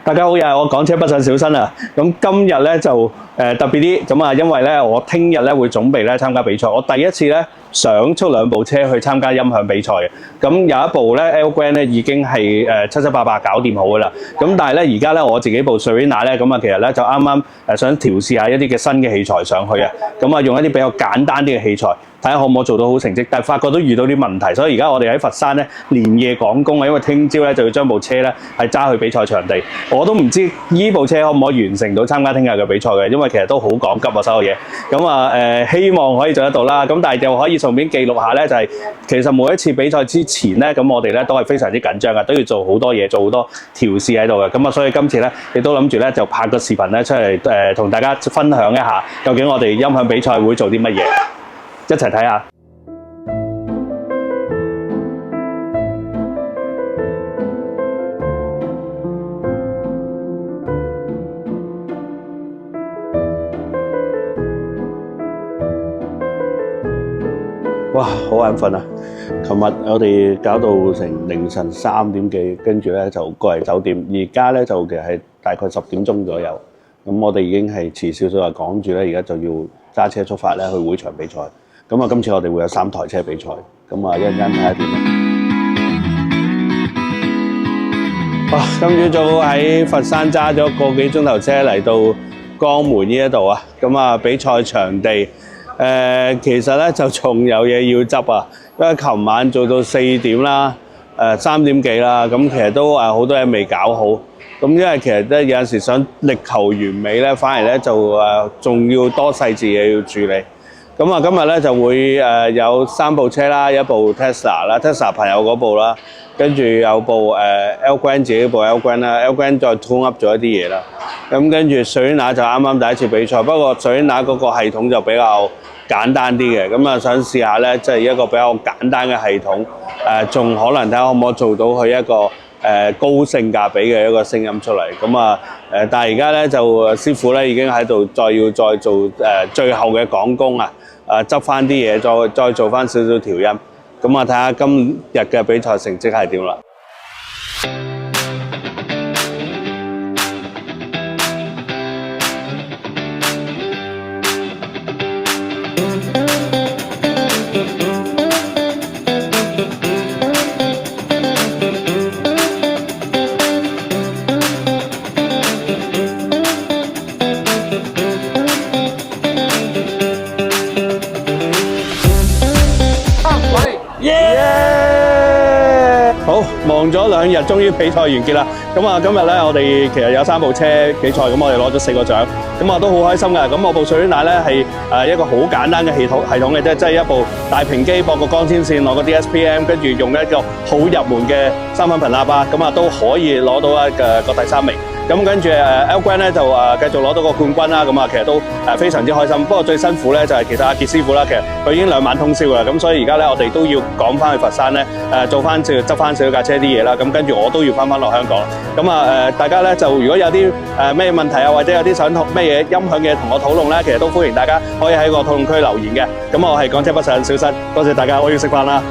大家好，又係我港車北上小新啊！咁今日咧就特別啲，咁啊，因為咧我聽日咧會準備咧參加比賽，我第一次咧想出兩部車去參加音響比賽嘅。咁有一部咧 Elgrand 咧已經係七七八八搞掂好噶啦。咁但係咧而家咧我自己部 Serena 咧，咁啊其實咧就啱啱想調試下一啲嘅新嘅器材上去啊。咁啊用一啲比較簡單啲嘅器材，睇下可唔可以做到好成績。但係發覺都遇到啲問題，所以而家我哋喺佛山咧連夜趕工啊，因為聽朝咧就要將部車咧係揸去比賽場地。我都唔知呢部車可唔可以完成到參加聽日嘅比賽嘅，因為其實都好趕急啊，所有嘢。咁啊希望可以做得到啦。咁但係就可以順便記錄下咧，就係其實每一次比賽之前咧，咁我哋咧都係非常之緊張嘅，都要做好多嘢，做好多調試喺度嘅。咁啊，所以今次咧亦都諗住咧就拍個視頻咧出嚟同大家分享一下，究竟我哋音響比賽會做啲乜嘢，一齊睇下。哇，好眼瞓啊！琴日我哋搞到成凌晨3點幾，跟住咧就過嚟酒店。而家咧就其實係大概10點鐘左右。咁我哋已經係遲少少話趕住咧，而家就要揸車出發咧去會場比賽。咁啊，今次我哋會有3台車比賽。咁啊，一陣間睇下點啊！哇！今朝早喺佛山揸咗個幾鐘頭車嚟到江門呢一度啊。咁啊，比賽場地。其實咧就仲有嘢要執啊，因為琴晚做到4點啦，3點幾啦，咁其實都好多嘢未搞好。咁因為其實咧有陣時想力求完美咧，反而咧就仲要多細緻嘢要處理。咁啊，今日咧就會有3部車啦，一部 Tesla 啦，Tesla 朋友嗰部啦，跟住有部Elgrand 自己部 Elgrand 啦 ，Elgrand 再 tune up 咗一啲嘢啦。咁跟住 Serena 就啱啱第一次比賽，不過 Serena 嗰個系統就比較簡單啲嘅，咁啊想試下咧，即係一個比較簡單嘅系統，仲可能睇下可唔可以做到佢一個高性價比嘅一個聲音出嚟。咁啊但係而家咧就師傅咧已經喺度要再做最後嘅趕工啊，執翻啲嘢，再做翻少少調音。咁啊睇下今日嘅比賽成績係點啦。好，忙咗2日，終於比賽完結啦。咁啊，今日咧我哋其實有3部車比賽，咁我哋攞咗4個獎，咁啊都好開心㗎。咁我部 Serena 咧係一個好簡單嘅系統嘅啫，即係一部大屏機駁個光纖線，攞個 DSPM， 跟住用一個好入門嘅3分頻喇叭，咁啊都可以攞到個第3名。咁跟住Elgrand 咧就繼續攞到個冠軍啦，咁啊其實都非常之開心。不過最辛苦咧就係其實阿傑師傅啦，其實佢已經2晚通宵啦，咁所以而家咧我哋都要趕翻去佛山咧做翻執翻少架車啲嘢啦。咁跟住我都要翻落香港。咁啊大家咧就如果有啲咩問題啊，或者有啲想咩嘢音響嘅同我討論咧，其實都歡迎大家可以喺個討論區留言嘅。咁我係港車北上小新，多謝大家，我要食飯啦。